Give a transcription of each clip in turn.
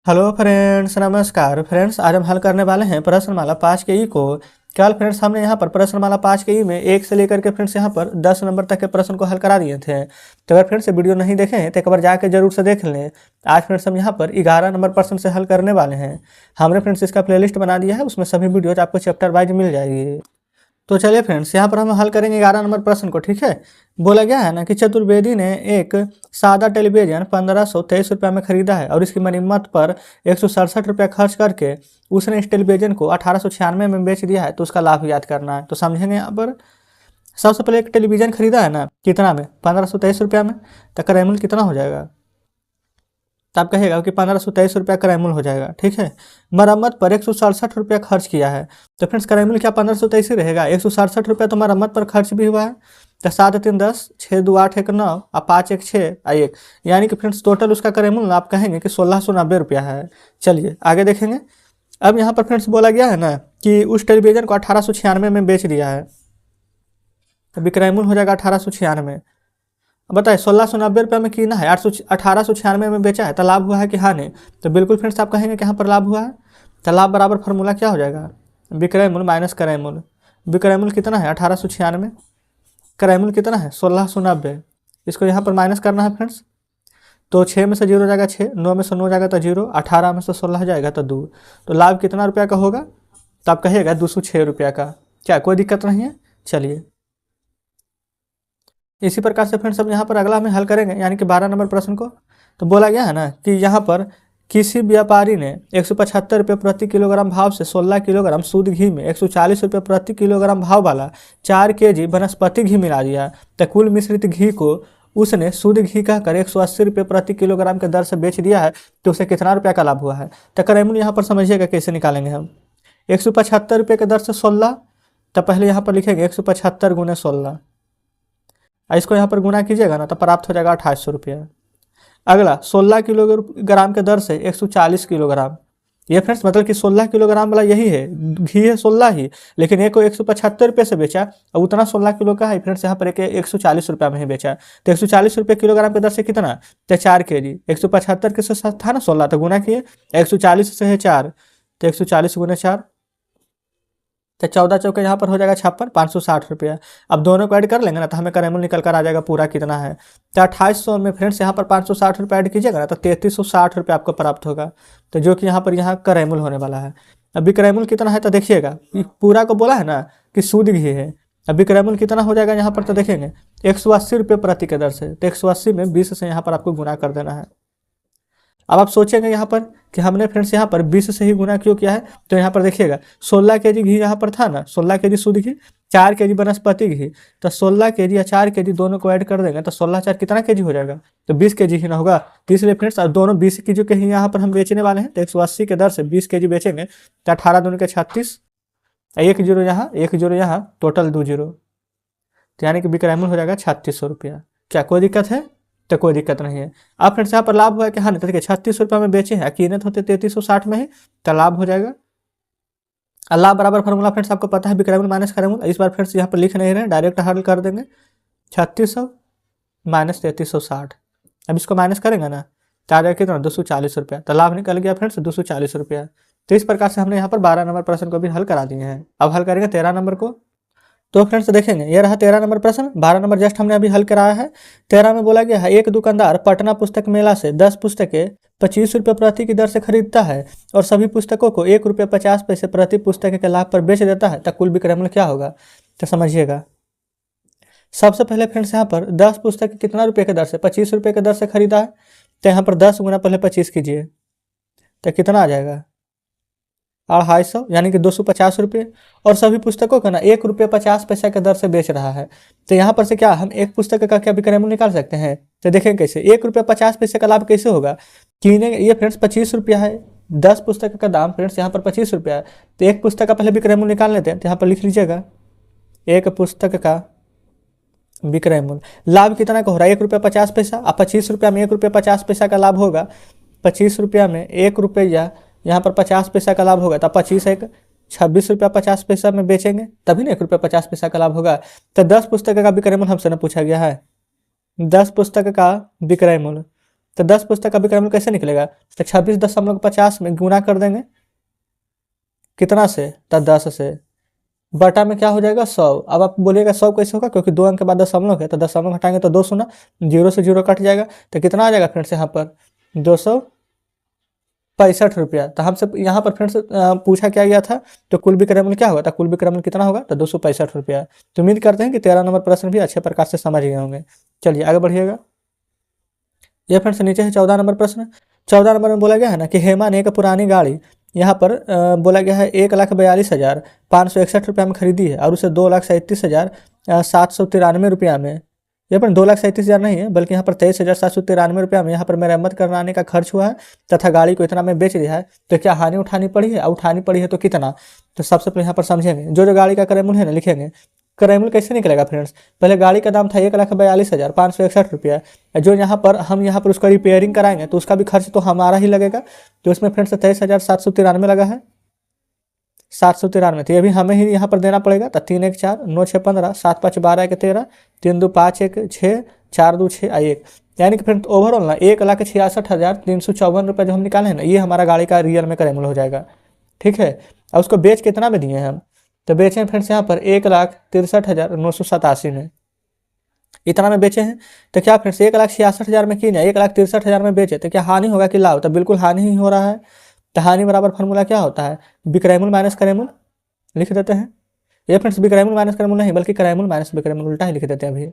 Hello friends, नमस्कार friends. आज हम हल करने वाले हैं प्रश्नमाला 5 के ई को। कल फ्रेंड्स हमने यहाँ पर प्रश्नमाला 5 के ई में 1 से लेकर के फ्रेंड्स यहाँ पर 10 नंबर तक के प्रश्न को हल करा दिए थे। तो अगर फ्रेंड्स वीडियो नहीं देखे हैं तो एक बार जाके जरूर से देख लें। आज फ्रेंड्स हम यहाँ पर 11 नंबर प्रश्न से हल करने वाले हैं। हमने फ्रेंड्स इसका प्लेलिस्ट बना दिया है, उसमें सभी वीडियोज आपको चैप्टर वाइज मिल जाएगी। तो चलिए फ्रेंड्स, यहाँ पर हम हल करेंगे 11 नंबर प्रश्न को। ठीक है, बोला गया है ना कि चतुर्वेदी ने एक सादा टेलीविजन 1523 रुपये में खरीदा है और इसकी मरम्मत पर 167 रुपये खर्च करके उसने इस टेलीविजन को 1896 में बेच दिया है। तो उसका लाभ याद करना है। तो समझेंगे यहाँ पर सबसे पहले एक टेलीविजन खरीदा है ना, कितना में? 1523 रुपये में। तो क्रयमूल्य कितना हो जाएगा? तो आप कहेगा कि 1523 रुपया क्रयमूल्य हो जाएगा। ठीक है, मरम्मत पर 167 रुपया खर्च किया है। तो फ्रेंड्स क्रयमूल्य क्या 1523 ही रहेगा? 167 रुपया तो मरम्मत पर खर्च भी हुआ है। तो 7 3 10, 6 2 8 1 9 और 5 1 6 1, यानी कि फ्रेंड्स टोटल उसका क्रयमूल्य आप कहेंगे कि 1690 रुपया है। चलिए आगे देखेंगे। अब यहाँ पर फ्रेंड्स बोला गया है ना कि उस टेलीविजन को 1896 में बेच दिया है। तो क्रयमूल्य हो जाएगा 1896। बताइए 1690 रुपये में कीना है, 1896 में बेचा है, तो लाभ हुआ है कि हानि? तो बिल्कुल फ्रेंड्स आप कहेंगे कि यहाँ पर लाभ हुआ है। तो लाभ बराबर फार्मूला क्या हो जाएगा? विक्रय मूल्य माइनस क्रय मूल्य। विक्रय मूल्य कितना है? 1896। क्रय मूल्य कितना है? 1690। इसको यहाँ पर माइनस करना है फ्रेंड्स। तो 6 में से 0 जाएगा 6, 9 में से 9 जाएगा तो 0, 18 में से 16 जाएगा तो 2। तो लाभ कितना रुपया का होगा? तो आप कहिएगा 206 रुपया का। क्या कोई दिक्कत नहीं है? चलिए इसी प्रकार से फ्रेंड्स हम यहाँ पर अगला में हल करेंगे, यानी कि 12 नंबर प्रश्न को। तो बोला गया है ना कि यहाँ पर किसी व्यापारी ने 175 रुपये प्रति किलोग्राम भाव से 16 किलोग्राम शुद्ध घी में 140 रुपये प्रति किलोग्राम भाव वाला 4 kg वनस्पति घी मिला दिया। तो कुल मिश्रित घी को उसने शुद्ध घी कहकर 180 रुपये प्रति किलोग्राम के दर से बेच दिया है। तो उसे कितना रुपया का लाभ हुआ है? तो क्रयमूल्य यहाँ पर समझिएगा कैसे निकालेंगे हम। 175 रुपये के दर से 16, तो पहले यहाँ पर लिखेंगे 175 गुने 16। इसको यहाँ पर गुना कीजिएगा ना तो प्राप्त हो जाएगा 2800 रुपया। अगला 16 किलोग्राम के दर से 140 किलोग्राम। ये फ्रेंड्स मतलब कि 16 किलोग्राम वाला यही है, घी है 16 ही, लेकिन एक को 175 रुपये से बेचा और उतना 16 किलो का है फ्रेंड्स यहाँ पर एक 140 रुपये में ही बेचा। तो 140 रुपये किलोग्राम के दर से कितना? तो 4 kg। 175 के साथ था ना 16, तो गुना किए, 140 से है 4, तो 140 गुने 4, तो 14 चौके यहाँ पर हो जाएगा 56, 560 रुपया। अब दोनों को ऐड कर लेंगे ना तो हमें क्रयमूल्य निकल कर आ जाएगा पूरा कितना है। तो 2800 में फ्रेंड्स यहाँ पर 560 रुपया ऐड कीजिएगा ना तो 3360 रुपया आपको प्राप्त होगा। तो जो कि यहाँ पर यहाँ क्रयमूल्य होने वाला है। अभी क्रयमूल्य कितना है तो देखिएगा, पूरा को बोला है ना कि शुद्ध घी है। अभी क्रयमूल्य कितना हो जाएगा यहाँ पर तो देखेंगे 180 रुपये प्रति के दर से। तो 180 में 20 से यहाँ पर आपको गुना कर देना है। अब आप सोचेंगे यहाँ पर कि हमने फ्रेंड्स यहाँ पर 20 से ही गुना क्यों किया है। तो यहाँ पर देखिएगा 16 kg घी यहाँ पर था ना, 16 kg शुद्ध घी, 4 kg वनस्पति घी। तो 16 kg या 4 kg दोनों को ऐड कर देंगे तो 16 4 कितना kg हो जाएगा? तो 20 kg ही ना होगा। तो इसलिए फ्रेंड्स दोनों 20 kg के ही यहाँ पर हम बेचने वाले हैं। तो 180 के दर से 20 kg बेचेंगे तो 18 दूनी के 36, 1 0 यहाँ, 1 0 यहाँ, टोटल 2 0। तो यानी कि विक्रयमूल्य हो जाएगा 3600 रुपया। क्या कोई दिक्कत है? तो कोई दिक्कत नहीं है। अब फ्रेंड्स यहाँ पर लाभ हुआ कि हाँ नहीं, तो देखिए 3600 रुपये में बेचे हैं, कीमत होते 3360 में ही, तो लाभ हो जाएगा। लाभ बराबर फार्मूला फ्रेंड्स आपको पता है, विक्रयमूल्य माइनस क्रयमूल्य। इस बार फ्रेंड्स यहाँ पर लिख नहीं रहे, डायरेक्ट हल कर देंगे। 3600 माइनस 3360। अब इसको माइनस करेंगे ना तो आ जाएगा कितना? 240 रुपया। तो लाभ निकल गया फ्रेंड्स 240 रुपया। तो इस प्रकार से हमने यहाँ पर 12 नंबर प्रश्न को भी हल करा दिए हैं। अब हल करेंगे 13 नंबर को। तो फ्रेंड्स देखेंगे ये रहा 13 नंबर प्रश्न। 12 नंबर जस्ट हमने अभी हल कराया है। 13 में बोला गया है एक दुकानदार पटना पुस्तक मेला से 10 पुस्तकें 25 रुपये प्रति की दर से खरीदता है और सभी पुस्तकों को 1 रुपये 50 पैसे प्रति पुस्तक के लाभ पर बेच देता है। तो कुल विक्रय मूल्य क्या होगा? तो समझिएगा। सबसे पहले फ्रेंड्स यहाँ पर 10 पुस्तक कितना रुपये के दर से? 25 रुपये के दर से खरीदा है। तो यहाँ पर 10 गुना पहले 25 कीजिए तो कितना आ जाएगा? 250, यानी कि 250 रुपये। और सभी पुस्तकों का ना 1 रुपये 50 पैसा के दर से बेच रहा है। तो यहाँ पर से क्या हम एक पुस्तक का क्या विक्रय मूल्य निकाल सकते हैं? तो देखें कैसे 1 रुपये 50 पैसे का लाभ कैसे होगा। कीने ये फ्रेंड्स 25 रुपया है, 10 पुस्तक का दाम फ्रेंड्स यहाँ पर 25 रुपया है। तो एक पुस्तक का पहले विक्रय मूल्य निकाल लेते हैं। तो यहाँ पर लिख लीजिएगा एक पुस्तक का विक्रय मूल्य। लाभ कितना का हो रहा है? 1 रुपये 50 पैसा। अब 25 रुपया में 1 रुपये 50 पैसा का लाभ होगा। 25 रुपया में 1 रुपया यहाँ पर 50 पैसा का लाभ होगा। तो 25 1 26 रुपया 50 पैसा में बेचेंगे तभी ना 1 रुपया 50 पैसा का लाभ होगा। तो 10 पुस्तक का विक्रय मूल्य हमसे ना पूछा गया है। 10 पुस्तक का विक्रय मूल्य तो 10 पुस्तक का विक्रय मूल्य कैसे निकलेगा? तो 26.50 में गुना कर देंगे कितना से? तो 10 से, बटा में क्या हो जाएगा 100। अब आप बोलिएगा 100 कैसे होगा, क्योंकि 2 अंक के बाद दशमलव है, तो दशमलव हटाएंगे तो 2 शून्य, 0 से 0 कट जाएगा, तो कितना आ जाएगा फ्रेंड्स यहाँ पर 265 रुपया। तो हमसे यहाँ पर फ्रेंड्स पूछा क्या गया था, तो कुल विक्रय मूल्य क्या होगा? तो कुल विक्रय मूल्य कितना होगा? तो 265 रुपया। तो उम्मीद करते हैं कि 13 नंबर प्रश्न भी अच्छे प्रकार से समझ गए होंगे। चलिए आगे बढ़िएगा। ये फ्रेंड्स नीचे है 14 नंबर प्रश्न। 14 नंबर में बोला गया है ना कि हेमा ने एक पुरानी गाड़ी यहाँ पर बोला गया है 1,42,561 रुपया में खरीदी है और उसे 2,37,793 रुपया में, यहाँ पर 2,37,000 नहीं है बल्कि यहाँ पर 23,793 रुपया में यहाँ पर मरम्मत कराने का खर्च हुआ है तथा गाड़ी को इतना में बेच दिया है। तो क्या हानि उठानी पड़ी है? उठानी पड़ी है तो कितना? तो सबसे पहले यहाँ पर समझेंगे जो गाड़ी का क्रय मूल्य है ना लिखेंगे। क्रय मूल्य कैसे निकलेगा फ्रेंड्स? पहले गाड़ी का दाम था 1,42,561 रुपया, जो यहाँ पर हम यहाँ पर उसका रिपेयरिंग कराएंगे तो उसका भी खर्च तो हमारा ही लगेगा। तो उसमें फ्रेंड्स 23,793 लगा है, 793, तो ये भी हमें ही यहाँ पर देना पड़ेगा। तो 3 1 4 9 6 15 7 5 12 1 13 3 2 5 1 6 4 2 6 1, यानी कि फ्रेंड्स ओवरऑल ना 1,66,354 रुपये जो हम निकाले हैं ना, ये हमारा गाड़ी का रियल में क्रय मूल्य हो जाएगा। ठीक है, और उसको बेच कितना में दिए हैं हम? तो बेचे हैं फ्रेंड्स यहाँ पर 1,63,987 में, इतना में बेचे हैं। तो क्या फ्रेंड्स 1,66,000 में किए, 1,63,000 में बेचे, तो क्या हानि होगा कि लाभ? तो बिल्कुल हानि ही हो रहा है। तो हानि बराबर फार्मूला क्या होता है? विक्रय मूल्य माइनस क्रय मूल्य, लिख देते हैं। ये फ्रेंड्स विक्रय मूल्य माइनस क्रय मूल्य नहीं बल्कि क्रय मूल्य माइनस विक्रय मूल्य, उल्टा ही लिख देते हैं अभी,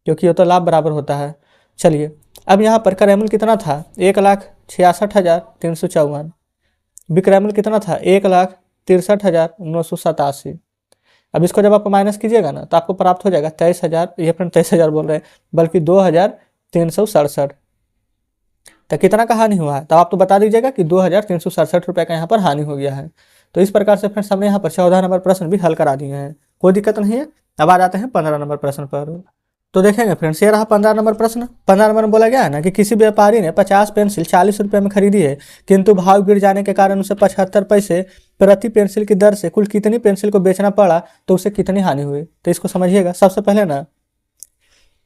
क्योंकि ये तो लाभ बराबर होता है। चलिए अब यहाँ पर क्रय मूल्य कितना था? 1,66,354, विक्रय मूल्य कितना था? 1,63,987। अब इसको जब आप माइनस कीजिएगा ना तो आपको प्राप्त हो जाएगा 23,000, ये फ्रेंड 23,000 बोल रहे हैं बल्कि 2,367। तो कितना का हानि हुआ है? तो आप तो बता दीजिएगा कि 2,367 रुपये का यहाँ पर हानि हो गया है। तो इस प्रकार से फ्रेंड्स हमने यहाँ पर 14 नंबर प्रश्न भी हल करा दिए हैं, कोई दिक्कत नहीं है। अब आ जाते हैं 15 नंबर प्रश्न पर। तो देखेंगे फ्रेंड्स, ये रहा 15 नंबर प्रश्न। 15 नंबर में बोला गया है ना कि किसी व्यापारी ने 50 पेंसिल 40 रुपये में खरीदी है, किंतु भाव गिर जाने के कारण उसे 75 पैसे प्रति पेंसिल की दर से कुल कितनी पेंसिल को बेचना पड़ा, तो उसे कितनी हानि हुई? तो इसको समझिएगा। सबसे पहले ना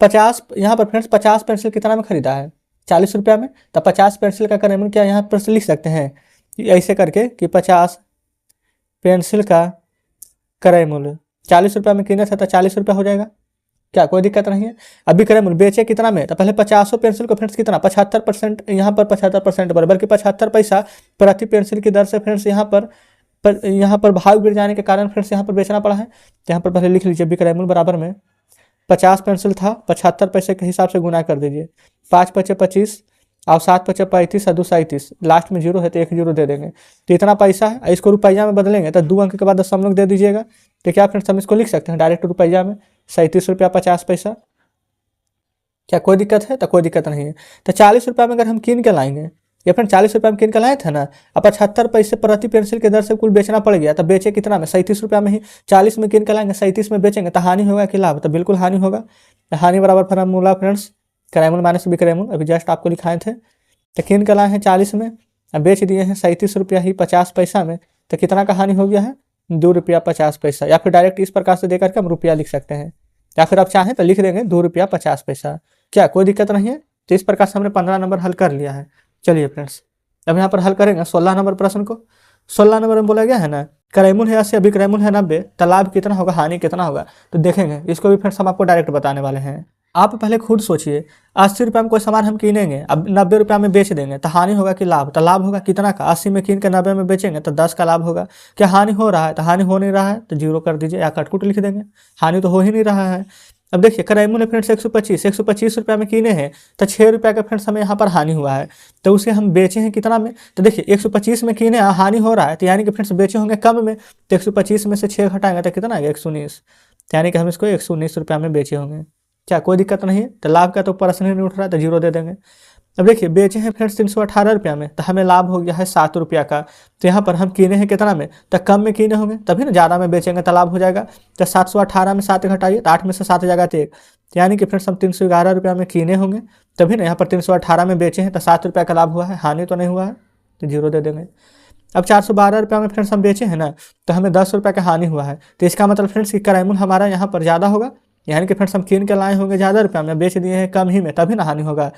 50, यहाँ पर फ्रेंड्स 50 पेंसिल कितना में खरीदा है? 40 रुपया में। तो 50 पेंसिल का क्रय मूल्य क्या यहाँ पर लिख सकते हैं ऐसे करके कि 50 पेंसिल का क्रय मूल्य 40 रुपया में किने था तो 40 रुपया हो जाएगा, क्या कोई दिक्कत नहीं है। अभी क्रय मूल्य बेचे कितना में? तो पहले 50 पेंसिल को फ्रेंड्स कितना 75%, यहाँ पर 75% बल्कि 75 पैसा प्रति पेंसिल की दर से फ्रेंड्स यहाँ पर भाव गिर जाने के कारण फ्रेंड्स यहाँ पर बेचना पड़ा है। तो यहाँ पर पहले लिख लीजिए विक्रय मूल्य बराबर में 50 पेंसिल था, 75 पैसे के हिसाब से गुना कर दीजिए, 5 पचे 25 और 7 पचे 35 और 2 37, लास्ट में 0 है तो 1 0 दे देंगे। तो इतना पैसा है, इसको रुपया में बदलेंगे तो 2 अंक के बाद दशमलव दे दीजिएगा। तो क्या फ्रेंड्स हम इसको लिख सकते हैं डायरेक्ट रुपया में 37 रुपया 50 पैसा, क्या कोई दिक्कत है? तो कोई दिक्कत नहीं है। तो 40 रुपया में अगर हम कीन के लाएंगे, या फिर 40 रुपया में कीन के लाए थे ना, अब 75 पैसे प्रति पेंसिल के दर से कुल बेचना पड़ गया, तो बेचे कितना में? 37 रुपया में ही। 40 में कीन के लाएंगे 37 में बेचेंगे तो हानि होगा कि लाभ? तो बिल्कुल हानि होगा। हानि बराबर फार्मूला फ्रेंड्स क्रय मूल्य माइनस विक्रय मूल्य, अभी जस्ट आपको लिखाए थे। तो कीन के लाए हैं 40 में, अब बेच दिए हैं 37 रुपया ही 50 पैसा में, तो कितना का हानि हो गया है? 2 रुपया 50 पैसा। या फिर डायरेक्ट इस प्रकार से देकर के हम रुपया लिख सकते हैं, या फिर आप चाहें तो लिख देंगे 2 रुपया 50 पैसा, क्या कोई दिक्कत नहीं है। तो इस प्रकार से हमने 15 नंबर हल कर लिया है। चलिए फ्रेंड्स अब यहाँ पर हल करेंगे 16 नंबर प्रश्न को। 16 नंबर में बोला गया है ना क्रय मूल्य है 80, अभिक्रय मूल्य है 90, तो लाभ कितना होगा, हानि कितना होगा? तो देखेंगे इसको भी फ्रेंड्स हम आपको डायरेक्ट बताने वाले हैं। आप पहले खुद सोचिए, 80 रुपये में कोई सामान हम कीनेंगे, अब 90 रुपया में बेच देंगे, तो हानि होगा कि लाभ? तो लाभ होगा कितना का? 80 में कीन के 90 में बेचेंगे तो 10 का लाभ होगा। क्या हानि हो रहा है? तो हानि हो नहीं रहा है, तो 0 कर दीजिए या कटकुट लिख देंगे, हानि तो हो ही नहीं रहा है। अब देखिए क्रय मूल्य फ्रेंड्स 125 रुपया में कीने हैं, तो 6 रुपया का फ्रेंड्स हमें यहाँ पर हानि हुआ है, तो उसे हम बेचे हैं कितना में? तो देखिए 125 में कीने हानि हो रहा है, तो यानी कि फ्रेंड्स बेचे होंगे कम में, तो 125 में से 6 घटाएंगे तो कितना आएगा? 119, यानी कि हम इसको 119 रुपया में बेचे होंगे, क्या कोई दिक्कत नहीं है। तो लाभ का तो प्रश्न ही नहीं उठ रहा है, तो 0 दे देंगे। अब देखिए बेचे हैं फ्रेंड्स 318 रुपया में, तो हमें लाभ हो गया है 7 रुपया का। तो यहाँ पर हम कीने हैं कितना में? तो कम में कीने होंगे तभी ना ज़्यादा में बेचेंगे तो लाभ हो जाएगा। तो 718 में 7 घटाइए तो 8 में से 7 जाएगा तो 1, यानी कि फ्रेंड्स हम 311 रुपया में कीने होंगे तभी ना यहाँ पर 318 में बेचे हैं, तो 7 रुपया का लाभ हुआ है, हानि तो नहीं हुआ है, तो 0 दे देंगे। अब 412 रुपया में फ्रेंड्स हम बेचे हैं ना, तो हमें 10 रुपया का हानि हुआ है, तो इसका मतलब फ्रेंड्स कि क्रय मूल्य हमारा यहाँ पर ज़्यादा होगा, यानी कि फ्रेंड्स हम कीन के लाए होंगे ज़्यादा रुपया में, बेच दिए हैं कम ही में, तभी ना हानि होगा।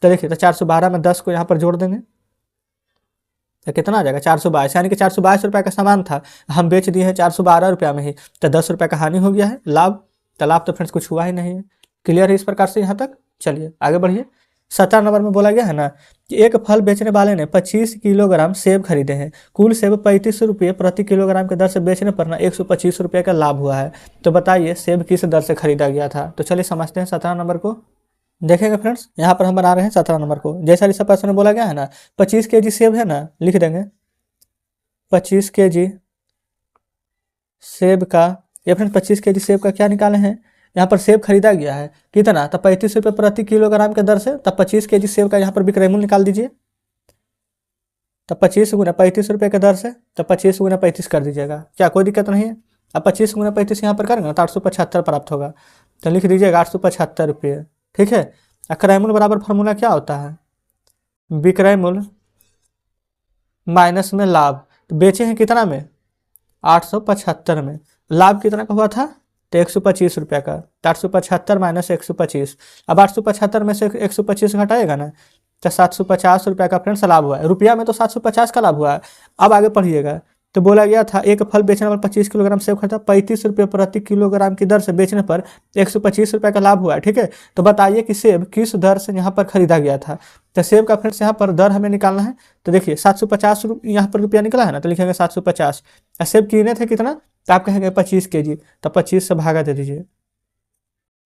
तो देखिए, तो 412 में 10 को यहाँ पर जोड़ देंगे तो कितना आ जाएगा 422, यानी कि 422 रुपये का सामान था, हम बेच दिए हैं 412 रुपया में ही, तो 10 रुपये का हानि हो गया है। लाभ, तो लाभ तो फ्रेंड्स कुछ हुआ ही नहीं है। क्लियर है इस प्रकार से यहाँ तक। चलिए आगे बढ़िए। 17 नंबर में बोला गया है ना कि एक फल बेचने वाले ने 25 किलोग्राम सेब खरीदे हैं, कुल सेब 35 रुपये प्रति किलोग्राम के दर से बेचने पर ना 125 रुपये का लाभ हुआ है। तो बताइए सेब किस दर से खरीदा गया था। तो चलिए समझते हैं 17 नंबर को। देखेंगे फ्रेंड्स, यहाँ पर हम बना रहे हैं 17 नंबर को। जैसा इस प्रश्न में बोला गया है ना 25 केजी सेब है ना, लिख देंगे 25 केजी सेब का, ये फ्रेंड्स 25 केजी सेब का क्या निकाले हैं, यहाँ पर सेब खरीदा गया है कितना, तो 35 रुपये प्रति किलोग्राम के दर से। तब 25 केजी सेब का यहाँ पर विक्रय मूल्य निकाल दीजिए। तब 25 गुना 35 रुपये के दर से, तो 25 गुना 35 कर दीजिएगा, क्या कोई दिक्कत नहीं है। अब 25 गुना 35 यहाँ पर करेंगे तो 875 प्राप्त होगा, तो लिख दीजिएगा 875 रुपये। ठीक है। क्रय मूल्य बराबर फार्मूला क्या होता है, विक्रय मूल्य माइनस में लाभ। तो बेचे हैं कितना में, 875 में, लाभ कितना का हुआ था, तो 125 रुपये का। तो 875 माइनस 125, अब 875 में से 125 घटाएगा ना, तो 750 रुपये का फ्रेंड्स लाभ हुआ है। रुपया में तो 750 का लाभ हुआ है। अब आगे पढ़िएगा, तो बोला गया था एक फल बेचने पर 25 किलोग्राम सेब खरीदा, 35 रुपये प्रति किलोग्राम की दर से बेचने पर 125 रुपये का लाभ हुआ है। ठीक है। तो बताइए कि सेब किस दर से यहाँ पर खरीदा गया था। तो सेब का फ्रेंड्स यहाँ पर दर हमें निकालना है। तो देखिए 750 यहाँ पर रुपया निकला है ना, तो लिखेंगे 750। सेब किने थे कितना, तो आप कहेंगे 25 केजी, तो 25 से भागा दे दीजिए,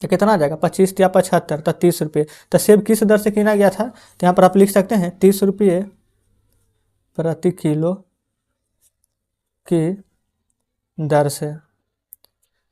तो कितना आ जाएगा 25 या 75, तो 30 रुपये। तो सेब किस दर से किना गया था, तो यहाँ पर आप लिख सकते हैं 30 रुपये प्रति किलो की दर से।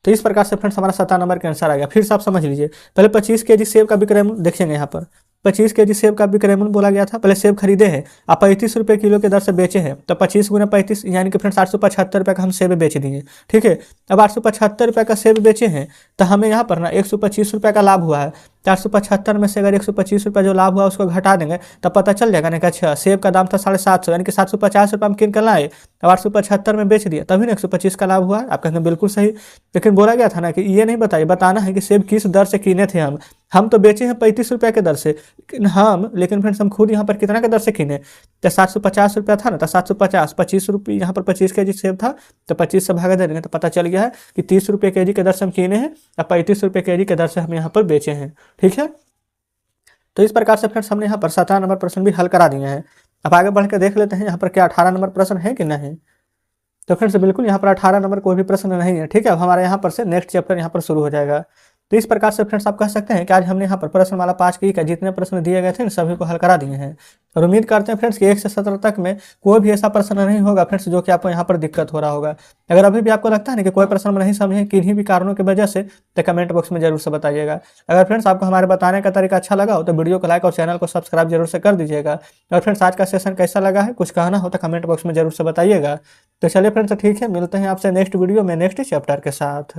तो इस प्रकार से फ्रेंड्स हमारा 17 नंबर का आंसर आ गया। फिर से आप समझ लीजिए, पहले 25 केजी सेब का विक्रय मूल्य देखेंगे, यहाँ पर 25 केजी सेब का विक्रय मूल्य बोला गया था। पहले सेब खरीदे हैं, आप 35 रुपये किलो के दर से बेचे हैं, तो 25 गुना 35 यानी कि फ्रेंड्स 875 रुपये का हम सेब बेच दिए। ठीक है। अब 875 रुपये का सेब बेचे हैं, तो हमें यहाँ पर ना 125 रुपये का लाभ हुआ है। 475 में से अगर 125 रुपये जो लाभ हुआ उसको घटा देंगे तब पता चल जाएगा ना कि अच्छा सेब का दाम था 750, यानी कि 750 रुपये हम किन कर लाए, अब 875 में बेच दिया, तभी ना 125 का लाभ हुआ है। आप कहेंगे बिल्कुल सही, लेकिन बोला गया था ना कि ये नहीं बताइए, बताना है कि सेब किस दर से किने थे हम तो बेचे हैं 35 रुपये के दर से, लेकिन फ्रेंड्स हम खुद यहाँ पर कितना के दर से किने, तो 750 रुपया था ना, तो 750 25 रुपये, यहाँ पर 25 केजी सेब था तो 25 से भागा दे देंगे, तो पता चल गया है कि 30 रुपये केजी के दर से हम किने हैं और 35 रुपये केजी के दर से हम यहाँ पर बेचे हैं। ठीक है। तो इस प्रकार से फ्रेंड्स हमने यहाँ पर 17 नंबर प्रश्न भी हल करा दिए हैं। अब आगे बढ़ के देख लेते हैं यहाँ पर क्या 18 नंबर प्रश्न है कि नहीं। तो फ्रेंड्स बिल्कुल यहाँ पर 18 नंबर कोई भी प्रश्न नहीं है। ठीक है। अब हमारे यहाँ पर से नेक्स्ट चैप्टर यहाँ पर शुरू हो जाएगा। तो इस प्रकार से फ्रेंड्स आप कह सकते हैं कि आज हमने यहाँ पर प्रश्नमाला 5 की का जितने प्रश्न दिए गए थे सभी को हल करा दिए हैं, और उम्मीद करते हैं फ्रेंड्स कि 1 से 17 तक में कोई भी ऐसा प्रश्न नहीं होगा फ्रेंड्स जो कि आपको यहाँ पर दिक्कत हो रहा होगा। अगर अभी भी आपको लगता है ना कि कोई प्रश्न में नहीं समझे किन्हीं भी कारणों की वजह से, तो कमेंट बॉक्स में जरूर से बताइएगा। अगर फ्रेंड्स आपको हमारे बताने का तरीका अच्छा लगा हो तो वीडियो को लाइक और चैनल को सब्सक्राइब जरूर से कर दीजिएगा। और फ्रेंड्स आज का सेशन कैसा लगा है कुछ कहना हो तो कमेंट बॉक्स में जरूर से बताइएगा। तो चलिए फ्रेंड्स ठीक है, मिलते हैं आपसे नेक्स्ट वीडियो में नेक्स्ट चैप्टर के साथ।